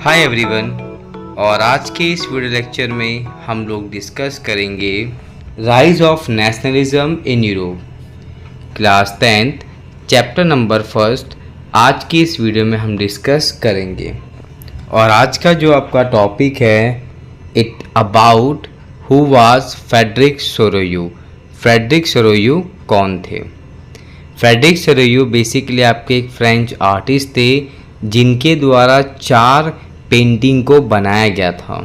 Hi everyone. और आज के इस वीडियो लेक्चर में हम लोग डिस्कस करेंगे rise of nationalism in Europe, class 10th chapter number first. आज की इस वीडियो में हम डिस्कस करेंगे और आज का जो आपका टॉपिक है it about who was Frederic Sorrieu. Frederic Sorrieu कौन थे? फ्रेडरिक सोरोयू बेसिकली आपके एक फ्रेंच आर्टिस्ट थे जिनके द्वारा 4 पेंटिंग को बनाया गया था।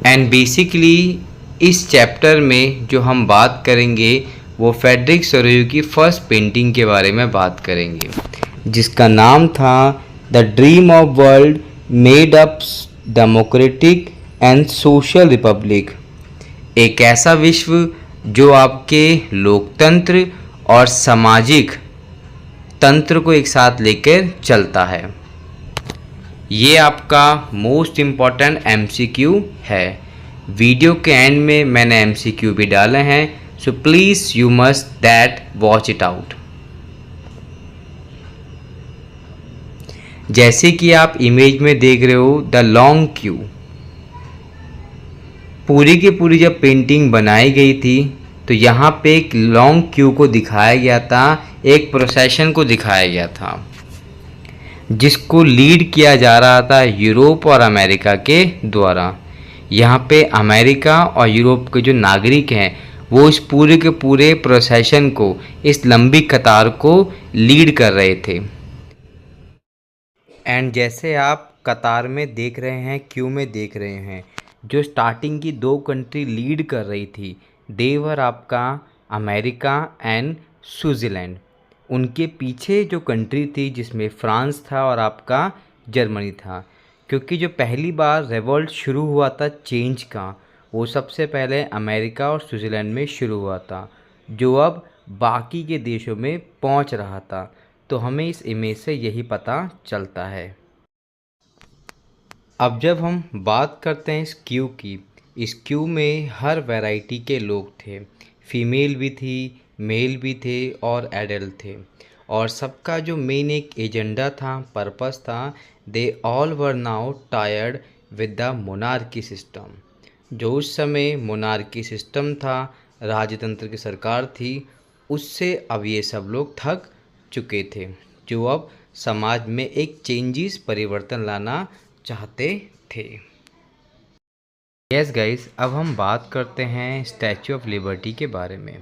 एंड बेसिकली इस चैप्टर में जो हम बात करेंगे वो फ्रेडरिक सोरोयू की फर्स्ट पेंटिंग के बारे में बात करेंगे, जिसका नाम था the dream of world made up democratic and social Republic. एक ऐसा विश्व जो आपके लोकतंत्र और सामाजिक तंत्र को एक साथ लेकर चलता है। ये आपका मोस्ट इम्पॉर्टेंट MCQ है। वीडियो के एंड में मैंने MCQ भी डाले हैं, so please you must that watch it out. जैसे कि आप इमेज में देख रहे हो द लॉन्ग क्यू, पूरी की पूरी जब पेंटिंग बनाई गई थी तो यहाँ पे एक लॉन्ग क्यू को दिखाया गया था, एक प्रोसेशन को दिखाया गया था जिसको लीड किया जा रहा था यूरोप और अमेरिका के द्वारा। यहाँ पे अमेरिका और यूरोप के जो नागरिक हैं वो इस पूरे के पूरे प्रोसेशन को, इस लंबी कतार को लीड कर रहे थे। एंड जैसे आप कतार में देख रहे हैं, क्यू में देख रहे हैं, जो स्टार्टिंग की 2 कंट्री लीड कर रही थी देवर आपका अमेरिका एंड स्विट्ज़रलैंड। उनके पीछे जो कंट्री थी जिसमें फ्रांस था और आपका जर्मनी था, क्योंकि जो पहली बार रिवॉल्ट शुरू हुआ था चेंज का, वो सबसे पहले अमेरिका और स्विट्ज़रलैंड में शुरू हुआ था, जो अब बाकी के देशों में पहुंच रहा था। तो हमें इस इमेज से यही पता चलता है। अब जब हम बात करते हैं इस क्यू की, इस क्यू में हर वैरायटी के लोग थे, फीमेल भी थी, मेल भी थे और एडल्ट थे, और सबका जो मेन एक एजेंडा था, पर्पस था, दे all were now tired with the monarchy system. जो उस समय मोनार्की सिस्टम था, राजतंत्र की सरकार थी, उससे अब ये सब लोग थक चुके थे, जो अब समाज में एक चेंजेस, परिवर्तन लाना चाहते थे। यस गाइस, अब हम बात करते हैं स्टैचू ऑफ लिबर्टी के बारे में।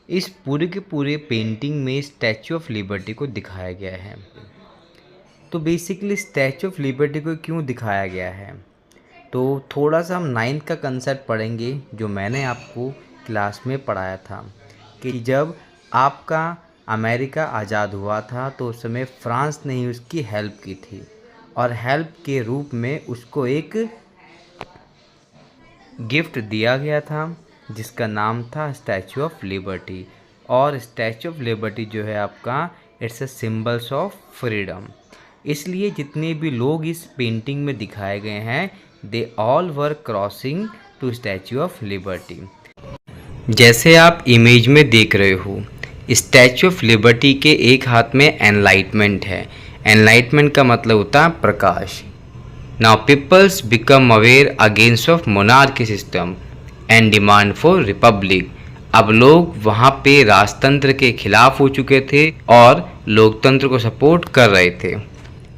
इस पूरे के पूरे पेंटिंग में स्टैचू ऑफ लिबर्टी को दिखाया गया है। तो बेसिकली स्टैचू ऑफ लिबर्टी को क्यों दिखाया गया है, तो थोड़ा सा हम 9th का कंसेप्ट पढ़ेंगे जो मैंने आपको क्लास में पढ़ाया था कि जब आपका अमेरिका आज़ाद हुआ था तो उस समय फ्रांस ने ही उसकी हेल्प की थी, और हेल्प के रूप में उसको एक गिफ्ट दिया गया था जिसका नाम था स्टैचू ऑफ लिबर्टी। और स्टैचू ऑफ लिबर्टी जो है आपका, it's a symbols of freedom. इसलिए जितने भी लोग इस पेंटिंग में दिखाए गए हैं, they all were crossing to statue of liberty. जैसे आप इमेज में देख रहे हो, स्टैचू ऑफ लिबर्टी के एक हाथ में एनलाइटमेंट है। एनलाइटमेंट का मतलब होता है प्रकाश। Now peoples become aware against of monarchy system and demand for republic. अब लोग वहाँ पे राजतंत्र के खिलाफ हो चुके थे और लोकतंत्र को सपोर्ट कर रहे थे।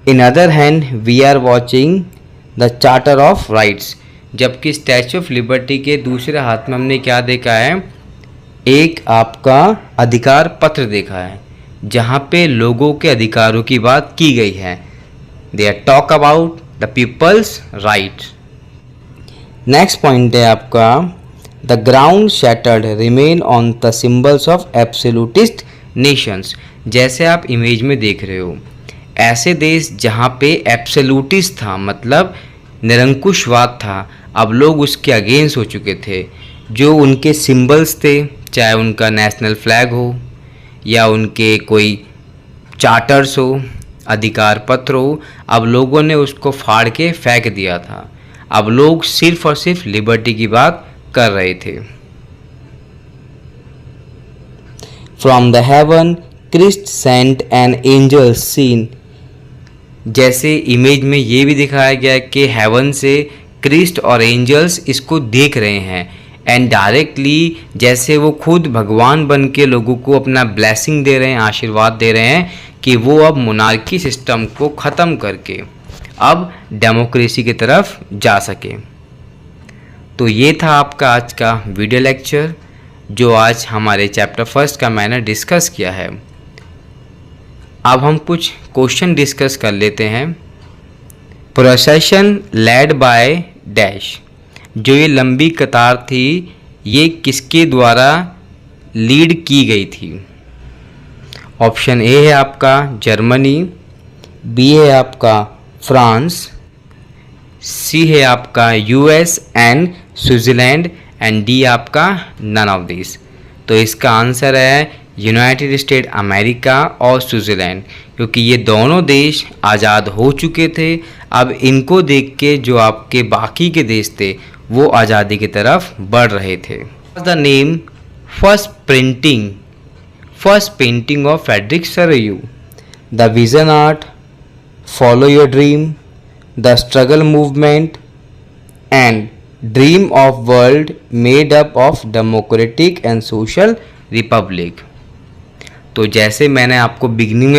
In other hand we are watching the charter of rights. जबकि स्टैचू ऑफ लिबर्टी के दूसरे हाथ में हमने क्या देखा है, एक आपका अधिकार पत्र देखा है जहाँ पे लोगों के अधिकारों की बात की गई है। They are talk about the people's rights. Next point है आपका the ground shattered remain on the symbols of absolutist nations. जैसे आप इमेज में देख रहे हो, ऐसे देश जहाँ पे एब्सोल्यूटिस्ट था, मतलब निरंकुशवाद था, अब लोग उसके अगेंस्ट हो चुके थे। जो उनके सिंबल्स थे, चाहे उनका नेशनल फ्लैग हो या उनके कोई चार्टर्स हो, अधिकार पत्र हो, अब लोगों ने उसको फाड़ के फेंक दिया था। अब लोग सिर्फ और सिर्फ लिबर्टी की बात कर रहे थे। From the heaven Christ sent an angel scene जैसे इमेज में ये भी दिखाया गया है कि हेवन से क्रिस्ट और एंजल्स इसको देख रहे हैं एंड डायरेक्टली जैसे वो खुद भगवान बन के लोगों को अपना ब्लेसिंग दे रहे हैं, आशीर्वाद दे रहे हैं कि वो अब मोनार्की सिस्टम को ख़त्म करके अब डेमोक्रेसी की तरफ जा सके। तो ये था आपका आज का वीडियो लेक्चर जो आज हमारे चैप्टर फर्स्ट का मैंने डिस्कस किया है। अब हम कुछ क्वेश्चन डिस्कस कर लेते हैं। प्रोसेशन लेड बाय डैश, जो ये लंबी कतार थी ये किसके द्वारा लीड की गई थी? ऑप्शन ए है आपका जर्मनी, बी है आपका फ्रांस, सी है आपका US and Switzerland and D आपका नन ऑफ दिस। तो इसका आंसर है यूनाइटेड स्टेट अमेरिका और स्विट्ज़रलैंड, क्योंकि ये दोनों देश आज़ाद हो चुके थे। अब इनको देख के जो आपके बाकी के देश थे वो आज़ादी की तरफ बढ़ रहे थे। The name first painting of Frederic Sorrieu? The vision art, follow your dream, the struggle movement and dream of world made up of democratic and social republic. तो जैसे मैंने आपको बिगनिंग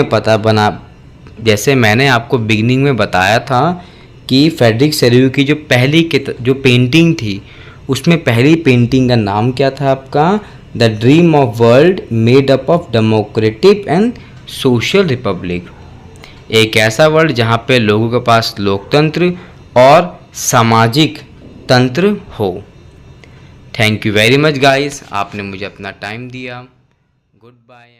में बताया था कि फ्रेडरिक सरोयू की जो पेंटिंग थी उसमें पहली पेंटिंग का नाम क्या था आपका? The dream of world made up of democratic and social Republic. एक ऐसा वर्ल्ड जहाँ पे लोगों के पास लोकतंत्र और सामाजिक तंत्र हो। Thank you very much guys, आपने मुझे अपना टाइम दिया। Good bye.